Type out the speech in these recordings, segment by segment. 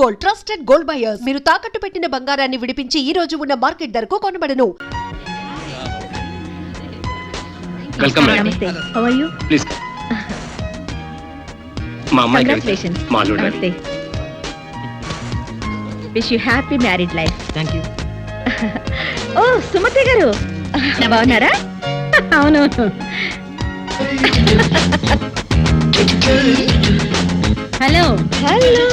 Gold, trusted gold buyers. మీరు తాకట్టు పెట్టిన బంగారాన్ని విడిపించి ఈ రోజు ఉన్న మార్కెట్ ధరకు కొనబడను. వెల్కమ్ నమస్తే. How are you? ప్లీజ్ మా అమ్మాయి కంగ్రాచులేషన్స్. మా అల్లుడు నమస్తే. Wish you happy married life. Thank you. ఓ సుమతి గారు బాగున్నారా? అవును. Hello, hello.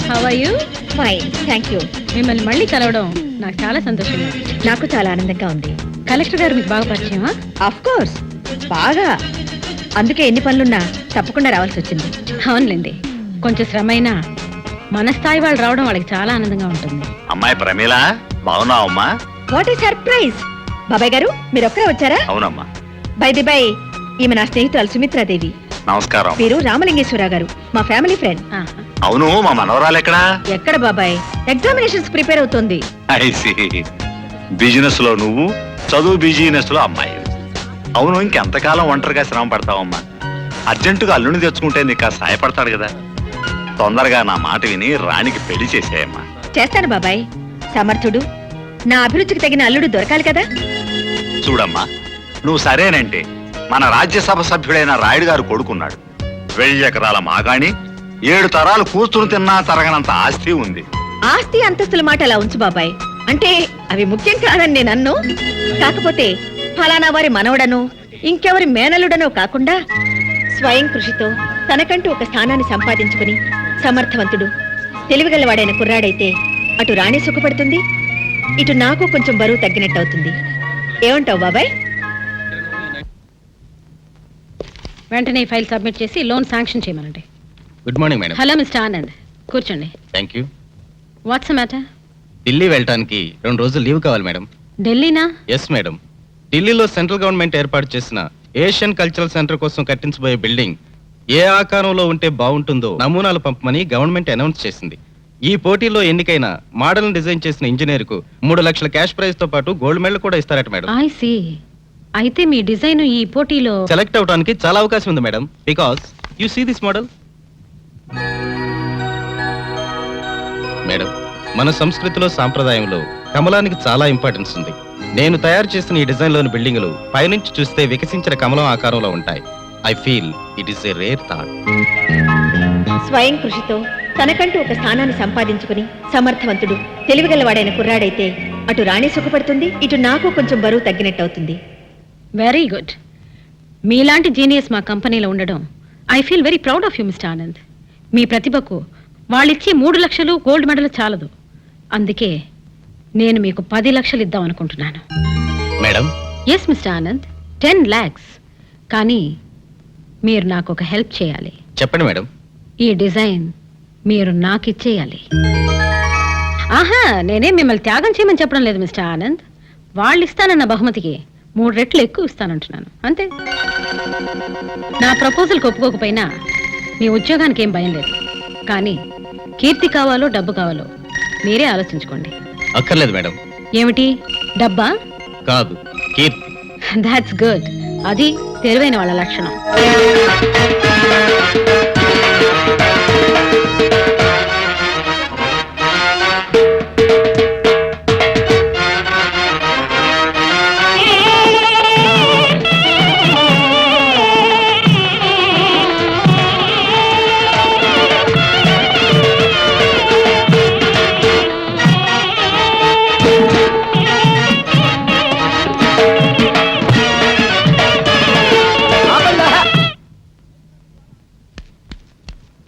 How are you? Fine, thank you. మిమ్మల్ని మళ్ళీ కలవడం నాకు చాలా సంతోషంగా ఉంది. నాకు చాలా ఆనందంగా ఉంది. కలెక్టర్ గారు మీకు బాగా పరిచయమా? ఆఫ్ కోర్స్, బాగా. అందుకే ఎన్ని పనులున్నా తప్పకుండా రావాల్సి వచ్చింది. అవునులేండి, కొంచెం శ్రమైనా మన స్థాయి వాళ్ళు రావడం వాళ్ళకి చాలా ఆనందంగా ఉంటుంది. అమ్మాయి ప్రమీల, బాగున్నావమ్మా? What a surprise. బాబాయ్ గారు మీరు ఒక్కరే వచ్చారా? అవునమ్మా. బై ది బై, ఈమె నా స్నేహితురాలు సుమిత్రాదేవి. నమస్కారం. మీరు రామలింగేశ్వరరావు గారు, మా ఫ్యామిలీ ఫ్రెండ్. ఆహా. అవును, మా మనవరాలు ఎక్కడా? ఎక్కడ బాబాయ్, ఎగ్జామినేషన్స్ ప్రిపేర్ అవుతోంది. ఐసి, బిజినెస్ లో నువ్వు, చదువు బిజినెస్ లో అమ్మాయి. అవును, ఇంకెంతకాలం ఒంటరిగా శ్రమ పడతావమ్మా? అర్జెంటుగా అల్లుని తెచ్చుకుంటే నీకు ఆ సాయపడతాడు కదా. తొందరగా నా మాట విని రాణికి పెళ్లి చేసేయమ్మా. చేస్తాను బాబాయ్. సమర్థుడు, నా అభిరుచికి తగిన అల్లుడు దొరకాలి కదా. చూడమ్మా, నువ్వు సరేనంటే మన రాజ్యసభ సభ్యుడైన రాయుడు గారు కొడుకున్నాడు. 1000 ఎకరాల మాగాణి, 7 తరాలు కూర్చుని తిన్నా తరగనంత ఆస్తి ఉంది. ఆస్తి అంతస్తుల మాట అలా ఉంచు బాబాయ్, అంటే అవి ముఖ్యం కాదని నేను అన్ను. కాకపోతే ఫలానా వారి మనవడనో ఇంకెవరి మేనలుడనో కాకుండా స్వయం కృషితో తనకంటూ ఒక స్థానాన్ని సంపాదించుకుని సమర్థవంతుడు, తెలివిగలవాడైన కుర్రాడైతే అటు రాణి సుఖపడుతుంది, ఇటు నాకు కొంచెం బరువు తగ్గినట్టు అవుతుంది. ఏమంటావు బాబాయ్? వెంటనే ఈ ఫైల్ సబ్మిట్ చేసి లోన్ శాంక్షన్ చేయమనండి. Good morning madam. Hello mister Anand, కూర్చోండి. Thank you. What's matter? Delhi వెళ్ళటానికి 2 రోజులు లీవ్ కావాలి మేడం. ఢిల్లీనా? Yes madam. ఢిల్లీలో సెంట్రల్ గవర్నమెంట్ ఏర్పాటు చేసిన ఏషియన్ కల్చరల్ సెంటర్ కోసం కట్టించబోయే బిల్డింగ్ ఏ ఆకారంలో ఉంటే బాగుంటుందో నమూనాలు పంపమని గవర్నమెంట్ అనౌన్స్ చేసింది. ఈ పోటీలో ఎన్నికైన మోడల్ డిజైన్ చేసిన ఇంజనీర్ కు 3 లక్షల క్యాష్ ప్రైజ్ తో పాటు గోల్డ్ మెడల్ కూడా ఇస్తారట మేడం. I see. అయితే మీ డిజైన్ ఈ పోటీలో సెలెక్ట్ అవడానికి చాలా అవకాశం ఉంది madam. Because you see this model madam. మన సంస్కృతిలో సాంప్రదాయంలో కమలానికి చాలా ఇంపార్టెన్స్ ఉంది. నేను తయారు చేసిన ఈ డిజైన్ లోని బిల్డింగులు పైనుంచి చూస్తే వికసించిన కమలం ఆకారంలో ఉంటాయి. I feel it is a rare thought. స్వయం కృషితో తనకంటూ ఒక స్థానాన్ని సంపాదించుకుని సమర్థవంతుడు, తెలివిగలవాడైన కుర్రాడైతే అటు రాణి సుఖపడుతుంది, ఇటు నాకు కొంచెం బరువు తగ్గినట్టు అవుతుంది. Very good. మీలాంటి జీనియస్ మా కంపెనీలో ఉండడం I feel very proud of you mister Anand. మీ ప్రతిభకు వాళ్ళిచ్చే 3 లక్షలు గోల్డ్ మెడల్ చాలదు. అందుకే నేను మీకు 10 లక్షలు ఇద్దాం అనుకుంటున్నాను. Madam, yes mister Anand, 10 lakhs. కానీ మీరు నాకు ఒక హెల్ప్ చేయాలి. చెప్పండి మేడం. ఈ డిజైన్ మీరు నాకు ఇచ్చేయాలి. ఆహా, నేనే మిమ్మల్ని త్యాగం చేయమని చెప్పడం లేదు మిస్టర్ ఆనంద్. వాళ్ళు ఇస్తానన్న బహుమతికి 3 రెట్లు ఎక్కువ ఇస్తానంటున్నాను, అంతే. నా ప్రపోజల్కి ఒప్పుకోకపోయినా మీ ఉద్యోగానికి ఏం భయం లేదు. కానీ కీర్తి కావాలో డబ్బు కావాలో మీరే ఆలోచించుకోండి. అక్కర్లేదు మేడం. ఏమిటి, డబ్బా? కాదు, కీర్తి. That's good. అది తెలివైన వాళ్ళ లక్షణం.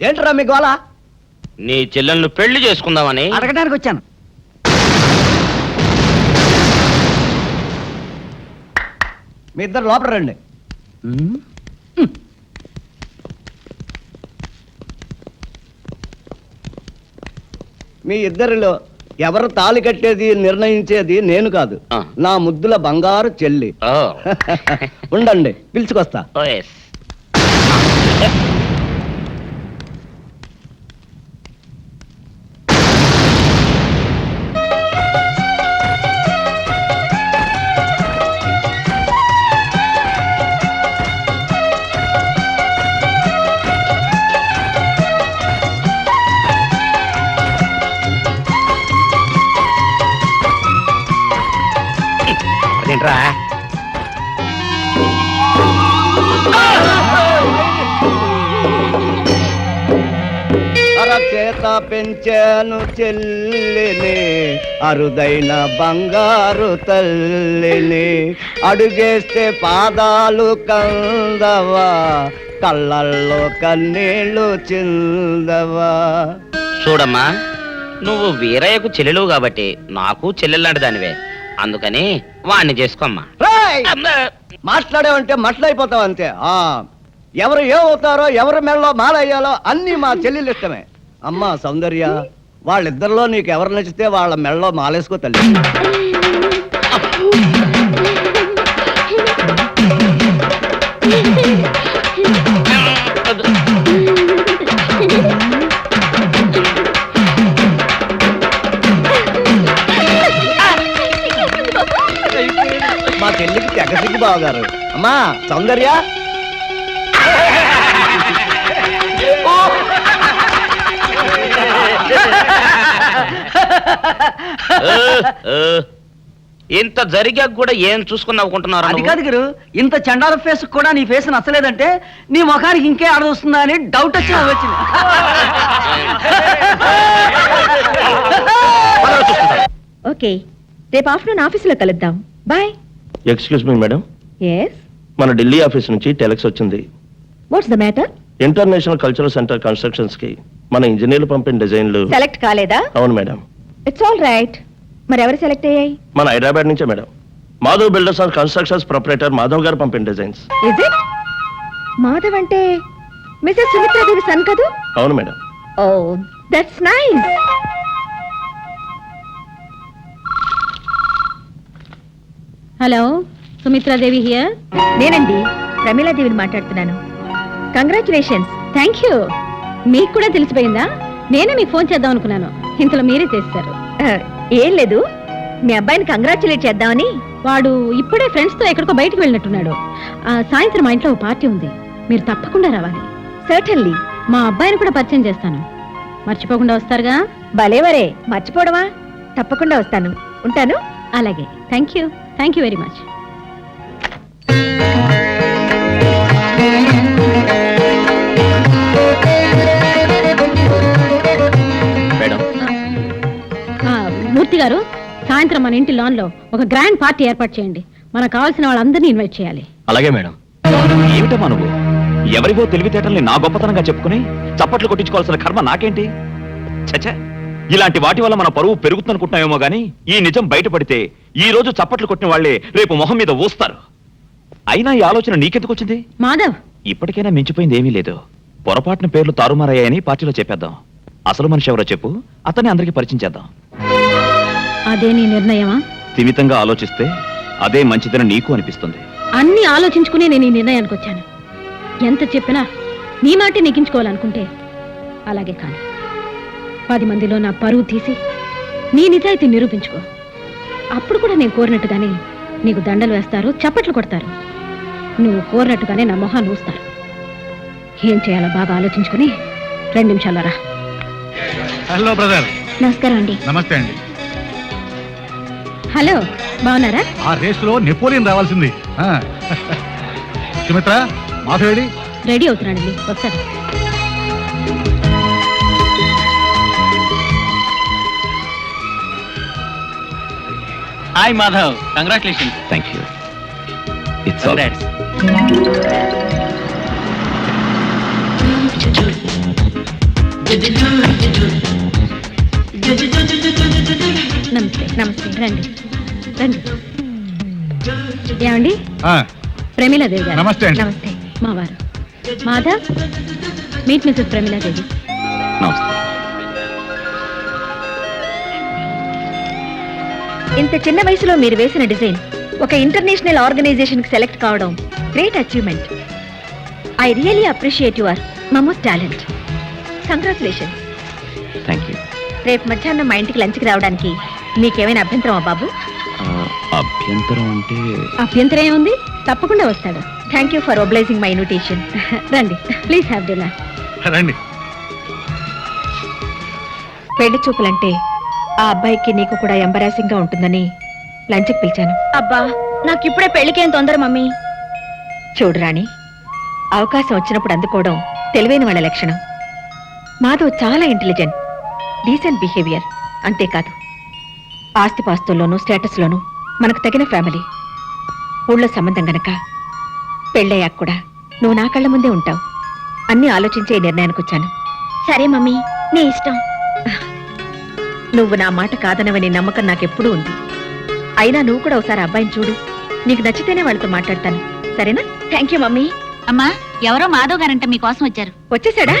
ఏంట్రా మీ గోళ? నీ చెల్లెలను పెళ్లి చేసుకుందామని అడగడానికి వచ్చాను. మీ ఇద్దరు లోపల రండి. మీ ఇద్దరిలో ఎవరు తాళి కట్టేది నిర్ణయించేది నేను కాదు, నా ముద్దుల బంగారు చెల్లి. ఉండండి, పిలుచుకొస్తా. పెంచాను చెల్లిని, అరుదైన బంగారు తల్లిని. అడుగేస్తే పాదాలు కందవా, కళ్ళల్లో కన్నీళ్ళు చిందవా. చూడమ్మా, నువ్వు వీరయ్యకు చెల్లెలు కాబట్టి నాకు చెల్లెల్లాంటి దానివే. అందుకని వాణ్ణి చేసుకోమ్మా. రేయ్! మాట్లాడావంటే మట్లయిపోతావు అంతే. ఎవరు ఏమవుతారో, ఎవరి మెళ్ళలో మాలయ్యాలో అన్నీ మా చెల్లెలు ఇష్టమే. అమ్మా సౌందర్య, వాళ్ళిద్దరిలో నీకు ఎవరు నచ్చితే వాళ్ళ మెళ్ళలో మాలేసుకో తల్లి. మా చెల్లికి తెగసిగ్గు బావగారు. అమ్మా సౌందర్య, ఇంత జరిగాక కూడా ఏం చూసుకుని నవ్వుకుంటున్నారు? అది కాదు గురు, ఇంత చండాల ఫేస్ కూడా నీ ఫేస్ నచ్చలేదంటే నీ ముఖానికి ఇంకే ఆడదొస్తుందా అని డౌట్ వచ్చి వచ్చింది. ఓకే, రేపు ఆఫ్టర్నూన్ ఆఫీసులో కలుద్దాం. Bye. Excuse me madam, yes, మన ఢిల్లీ ఆఫీస్ నుంచి టెలెక్స్ వచ్చింది. What's the matter? International cultural centre constructions కి మన ఇంజనీర్లు పంపిన డిజైన్లు. సెలెక్ట్ కాలేదా? అవును మేడం. It's all right. మరి ఎవరు సెలెక్ట్ అయ్యాయి? మన హైదరాబాద్ నుంచే madam. Madhav builders and constructions proprietor Madhav గారు పంపిన డిజైన్స్. Is it? మాధవ్ అంటే మిసెస్ సుమిత్రాదేవి సన్ కదూ? అవును madam. Oh, that's nice. Hello, Sumitradevi here. నేనండి, ప్రమీలాదేవిని మాట్లాడుతున్నాను. కంగ్రాచులేషన్స్. Thank you. మీకు కూడా తెలిసిపోయిందా? నేనే మీకు ఫోన్ చేద్దాం అనుకున్నాను, ఇంతలో మీరే చేస్తారు. ఏం లేదు, మీ అబ్బాయిని కంగ్రాచులేట్ చేద్దామని. వాడు ఇప్పుడే ఫ్రెండ్స్ తో ఎక్కడికో బయటకు వెళ్ళినట్టున్నాడు. సాయంత్రం మా ఇంట్లో ఓ పార్టీ ఉంది, మీరు తప్పకుండా రావాలి. సర్టన్లీ. మా అబ్బాయిని కూడా పరిచయం చేస్తాను, మర్చిపోకుండా వస్తారుగా? భలేవరే, మర్చిపోవడమా? తప్పకుండా వస్తాను. ఉంటాను. అలాగే. Thank you very much. Madam, Murthy garu, సాయంత్రం మన ఇంటి లాన్ లో ఒక గ్రాండ్ పార్టీ ఏర్పాటు చేయండి. మనకు కావాల్సిన వాళ్ళందరినీ ఇన్వైట్ చేయాలి. అలాగే మేడం. ఏమిటమ్మా నువ్వు? ఎవరివో తెలివితేటల్ని నా గొప్పతనంగా చెప్పుకుని చప్పట్లు కొట్టించుకోవాల్సిన కర్మ నాకేంటి? చచ్చా, ఇలాంటి వాటి వల్ల మన పరువు పెరుగుతుందనుకుంటున్నామేమో గానీ ఈ నిజం బయటపడితే ఈ రోజు చప్పట్లు కొట్టిన వాళ్లే రేపు మొహం మీద ఊస్తారు. అయినా ఈ ఆలోచన నీకెందుకు వచ్చింది? మాధవ్, ఇప్పటికైనా మించిపోయింది ఏమీ లేదు. పొరపాటున పేర్లు తారుమారయ్యాయని పార్టీలో చెప్పేద్దాం. అసలు మనిషి ఎవరో చెప్పు, అతన్ని అందరికీ పరిచయం చేద్దాం. అదే నీ నిర్ణయమా? స్థిమితంగా ఆలోచిస్తే అదే మంచిదని నీకు అనిపిస్తుంది. అన్ని ఆలోచించుకుని నేను ఈ నిర్ణయానికి వచ్చాను. ఎంత చెప్పినా నీ మాటే నెగ్గించుకోవాలనుకుంటే అలాగే కాదు. 10 మందిలో నా పరువు తీసి నీ నిజాయితీ నిరూపించుకో. అప్పుడు కూడా నేను కోరినట్టుగానే నీకు దండలు వేస్తారు, చప్పట్లు కొడతారు. నువ్వు కోరినట్టుగానే నా మొహాన్ని ఊస్తారు. ఏం చేయాలో బాగా ఆలోచించుకుని 2 నిమిషాల్లో రా. Hello brother. నమస్కారం అండి. నమస్తే అండి. హలో, బాగున్నారా? ఆ రేసులో నెపోలియన్ రావాల్సింది. సుమిత్ర, మాధవేడి రెడీ అవుతున్నాడండి, వస్తారు. Hi Madhav, congratulations. Thank you. It's all right. నమస్తే. నమస్తే, రండి రండి. ఏమండి, ప్రమీలాదేవి గారు. నమస్తే అండి. నమస్తే. మా వారు మాధవ్. Meet Mrs Pramila Devi. నమస్తే. ఇంత చిన్న వయసులో మీరు వేసిన డిజైన్ ఒక ఇంటర్నేషనల్ ఆర్గనైజేషన్ కి సెలెక్ట్ కావడం great achievement. I really appreciate your momos talent. Congratulation. Thank you. రేపు మధ్యాహ్నం మా ఇంటికి లంచ్కి రావడానికి మీకేమైనా అభ్యంతరమా బాబు? అభ్యంతరం అంటే అభ్యంతరం ఏముంది, తప్పకుండా వస్తాడు. Thank you for obliging my invitation. రండి, ప్లీజ్ హ్యావ్ డిన్నర్. రండి. పెళ్లి చూపులంటే ఆ అబ్బాయికి నీకు కూడా ఎంబరాసింగ్ గా ఉంటుందని లంచ్కి పిలిచాను. అబ్బా, నాకు ఇప్పుడే పెళ్లికేం తొందర మమ్మీ. చూడు రాణి, అవకాశం వచ్చినప్పుడు అందుకోవడం తెలివైన వాళ్ళ లక్షణం. మాధవ్ చాలా ఇంటెలిజెంట్, డీసెంట్ బిహేవియర్, అంతేకాదు ఆస్తిపాస్తుల్లోనూ స్టేటస్లోనూ మనకు తగిన ఫ్యామిలీ. ఊళ్ళో సంబంధం గనక పెళ్ళయ్యాక కూడా నువ్వు నా కళ్ళ ముందే ఉంటావు. అన్నీ ఆలోచించే ఈ నిర్ణయానికి వచ్చాను. సరే మమ్మీ, నీ ఇష్టం. నువ్వు నా మాట కాదనవని నమ్మకం నాకెప్పుడూ ఉంది. అయినా నువ్వు కూడా ఒకసారి అబ్బాయిని చూడు. నీకు నచ్చితేనే వాళ్ళతో మాట్లాడతాను, సరేనా? Thank you mummy. అమ్మా, ఎవరో మాధవ్ గారంట మీకోసం వచ్చారు. వచ్చేసాడా?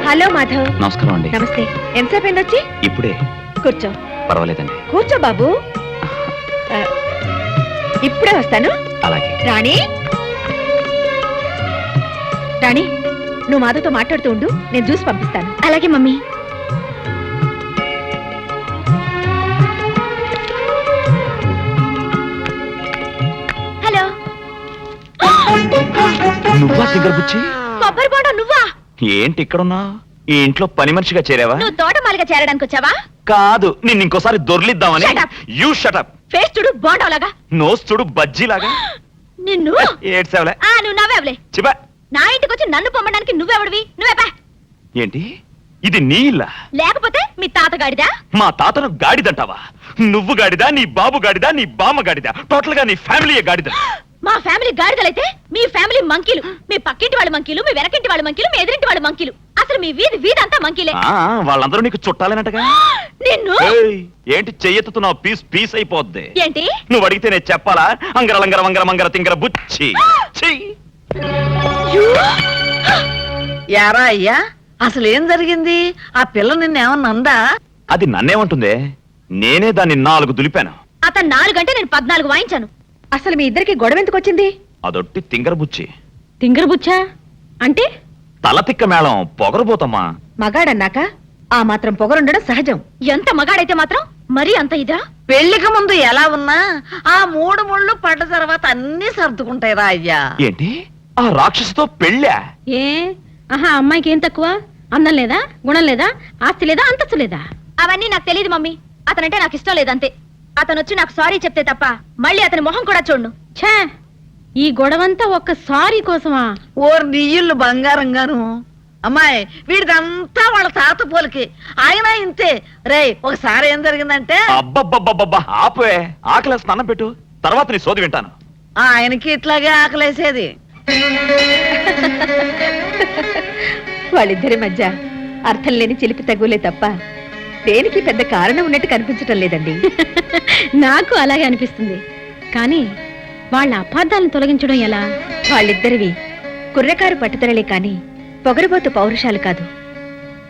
హలో మాధవ్. నమస్కారం అండి. నమస్తే. ఎంతసేపు అయింది వచ్చి? ఇప్పుడే. కూర్చో. పర్వాలేదండి. కూర్చో బాబు. ఇప్పుడే వస్తాను. అలాగే. రాణి, రాణి, నువ్వు మాధవ్తో మాట్లాడుతూ ఉండు, నేను జ్యూస్ పంపిస్తాను. అలాగే మమ్మీ. హలో. నువ్వా తింగరబుచ్చి? కొబ్బరి బోండా నువ్వా? ఏంటి ఇక్కడున్నా? ఈ ఇంట్లో పని మనిషిగా చేరావా? నువ్వు తోటమాలిగా చేరడానికి వచ్చావా? కాదు, నిన్ను ఇంకోసారి దొర్లిద్దామని. Shut up. You shut up. Face చూడు బోండాలాగా. నోస్ చూడు బజ్జీలాగా. నిన్ను ఏడ్సావులే. నువ్వు నవ్వేవలే. చిబా. నా ఇంటికి వచ్చి నన్ను పొమ్మడానికి నువ్వెవడివి? నువ్వే. ఏంటి ఇది నీ ఇల్లా? లేకపోతే మీ తాతగాడిదా? మా తాతను గాడిదంటావా? నువ్వు గాడిదా, నీ బాబు గాడిదా, నీ బామ్మ గాడిదా, టోటల్ గా నీ ఫ్యామిలీయే గాడిద. మా ఫ్యామిలీ గాడిదలైతే మీ ఫ్యామిలీ మంకీలు. మీ పక్కింటి వాళ్ళ మంకీలు, మీ వెనకింటి వాళ్ళ మంకీలు, మీ ఎదురింటి వాళ్ళ మంకీలు. అసలు మీ వీధి అంతా మంకీలే. వాళ్ళందరూ నీకు చుట్టాలేనట్టుగా. నిన్ను ఏంటి చెయ్యెత్తుతున్నావు? పీస్ పీస్ అయిపోద్ది. ఏంటి? నువ్వు అడిగితే నేను చెప్పాలా? అంగర లంగర వంగర మంగర తింగర బుచ్చి. యారా అయ్యా, అసలు ఏం జరిగింది? ఆ పిల్ల నిన్నేమన్నా అందా? అది నన్నేమంటుందే? నేనే దాన్ని 4 దులిపాను. అతను 4 గంటే నేను 14 వాయించాను. అసలు మీ ఇద్దరికి గొడవ ఎందుకు వచ్చింది? అదొట్టి తింగర బుచ్చి. తింగరబుచ్చా అంటే? తల తిక్క మేళం పొగరబోతమ్మా. మగాడన్నాక ఆ మాత్రం పొగరుండడం సహజం. ఎంత మగాడైతే మాత్రం మరీ అంత ఇదా? పెళ్లికి ముందు ఎలా ఉన్నా ఆ 3 ముళ్ళు పడ్డ తర్వాత అన్ని సర్దుకుంటాయిరా అయ్యా. ఏంటి ఆ రాక్షసుతో పెళ్ళా? ఏ ఆహా, అమ్మాయికి ఏం తక్కువ? అందం లేదా, గుణం లేదా, ఆస్తి లేదా, అంతస్తు లేదా? అవన్నీ నాకు తెలియదు మమ్మీ. అతనంటే నాకు ఇష్టం లేదంతే. అతను వచ్చి నాకు సారీ చెప్తే తప్ప మళ్ళీ అతని మొహం కూడా చూడను. ఛే, ఈ గొడవంతా ఒక్క సారీ కోసమా? ఓర్ నీళ్ళు బంగారంగాను. అమ్మాయి, వీడిదంతా వాళ్ళ తాత పోలికి. ఆయన ఇంతే. రే, ఒకసారి ఏం జరిగిందంటే అబ్బబ్బబ్బబ్బబ్బా ఆపే. ఆకలి స్నానం పెట్టు, తర్వాత నీ సోది వింటాను. ఆయనకి ఇట్లాగే ఆకలేసేది. వాళ్ళిద్దరి మధ్య అర్థం లేని చిలిపి తగులే తప్ప దేనికి పెద్ద కారణం ఉన్నట్టు కనిపించటం లేదండి. నాకు అలాగే అనిపిస్తుంది. కానీ వాళ్ళ అపార్థాలను తొలగించడం ఎలా? వాళ్ళిద్దరివి కుర్రకారు పట్టుదలలే కాని పొగరుబోతు పౌరుషాలు కాదు.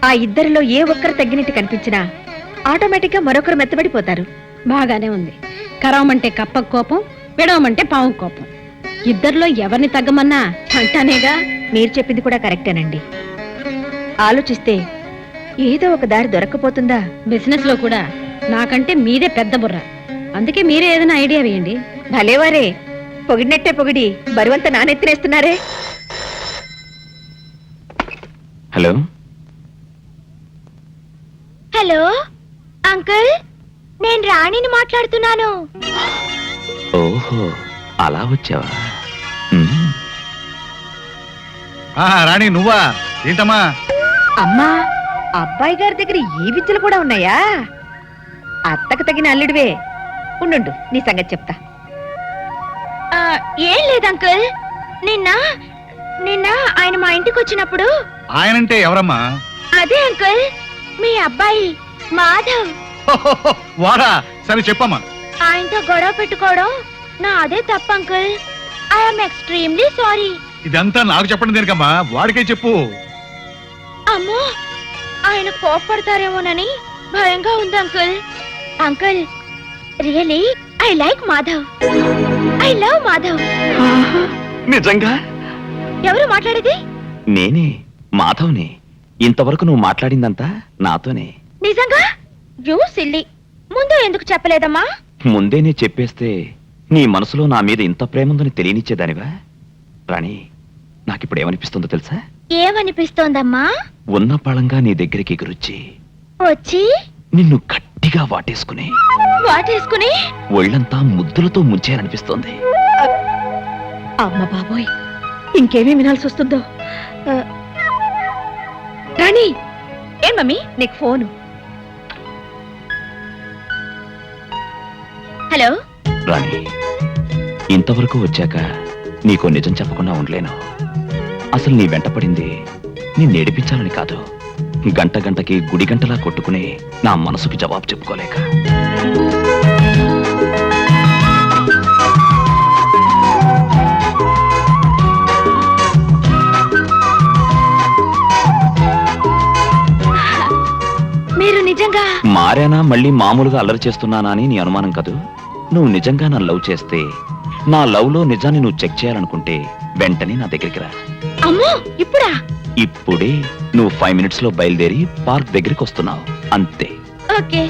ఆ ఇద్దరిలో ఏ ఒక్కరు తగ్గినట్టు కనిపించినా ఆటోమేటిక్ గా మరొకరు మెత్తబడిపోతారు. బాగానే ఉంది. కరవమంటే కప్ప కోపం, విడవమంటే పావు కోపం. ఇద్దరిలో ఎవరిని తగ్గమన్నా అంటానేగా. మీరు చెప్పింది కూడా కరెక్టేనండి. ఆలోచిస్తే ఏదో ఒక దారి దొరకపోతుందా? బిజినెస్ లో కూడా నాకంటే మీదే పెద్ద బుర్ర. అందుకే మీరే ఏదైనా ఐడియా వేయండి. భలేవారే, పొగిడినట్టే పొగిడి బరువంతా నానెత్తినేస్తున్నారే. హలో హలో అంకుల్, నేను రాణిని మాట్లాడుతున్నాను. ఓహో, అలా వచ్చావా? రాణి నువ్వా? ఏంటమ్మా? అమ్మా, అబ్బాయి గారి దగ్గర ఈ విద్యలు కూడా ఉన్నాయా? అత్తకు తగిన అల్లుడివే. ఉండు, నీ సంగతి చెప్తా. ఏం లేదు అంకుల్, నిన్న ఆయన మా ఇంటికి వచ్చినప్పుడు. ఆయనంటే ఎవరమ్మా? అదే అంకుల్, మీ అబ్బాయి మాధవ్. వాడా? సరే చెప్పమ్మా. ఆయనతో గొడవ పెట్టుకోవడం నా అదే తప్పు అంకుల్. I'm extremely sorry. ఇదంతా నాకు చెప్పడం దేనికమ్మా? వాడికే చెప్పు. అమ్మో, ఆయన కోపడతారేమోనని భయంగా ఉంది uncle. Uncle, really I like Madhav. I love Madhav. నిజంగా? ఎవరు మాట్లాడేది? నేనే, మాధవ్ని. ఇంతవరకు నువ్వు మాట్లాడిందంతా నాతోనే. నిజంగా? You silly. ముందు ఎందుకు చెప్పలేదమ్మా? ముందేనే చెప్పేస్తే నీ మనసులో నా మీద ఇంత ప్రేముందని తెలియనిచ్చేదానివా? రాణి, నాకిప్పుడు ఏమనిపిస్తుందో తెలుసా? ఏమనిపిస్తోందమ్మా? ఉన్న పళంగా నీ దగ్గరికి ఎగురొచ్చి వచ్చి నిన్ను గట్టిగా వాటేసుకుని ఒళ్ళంతా ముద్దులతో ముంచేయాలనిపిస్తోంది. అమ్మ బాబోయ్, ఇంకేమీ వినాల్సి వస్తుందో. రాణి ఏం మమ్మీ? నీకు ఫోను. హలో. రాణి, ఇంతవరకు వచ్చాక నీకో నిజం చెప్పకుండా ఉండలేను. అసలు నీ వెంట పడింది నిన్ను ఏడిపించాలని కాదు, గంట గంటకి గుడి గంటలా కొట్టుకుని నా మనసుకి జవాబు చెప్పుకోలేక. మీరు నిజంగా మారానా, మళ్ళీ మామూలుగా అల్లరి చేస్తున్నానా అని నీ అనుమానం కదూ? నువ్వు నిజంగా నా లవ్ చేస్తే, నా లవ్ లో నిజాన్ని నువ్వు చెక్ చేయాలనుకుంటే వెంటనే నా దగ్గరికి రా. అమ్మో ఇప్పుడా? ఇప్పుడే. నువ్వు 5 minutes లో బయలుదేరి పార్క్ దగ్గరికి వస్తున్నావు, అంతే. ఓకే.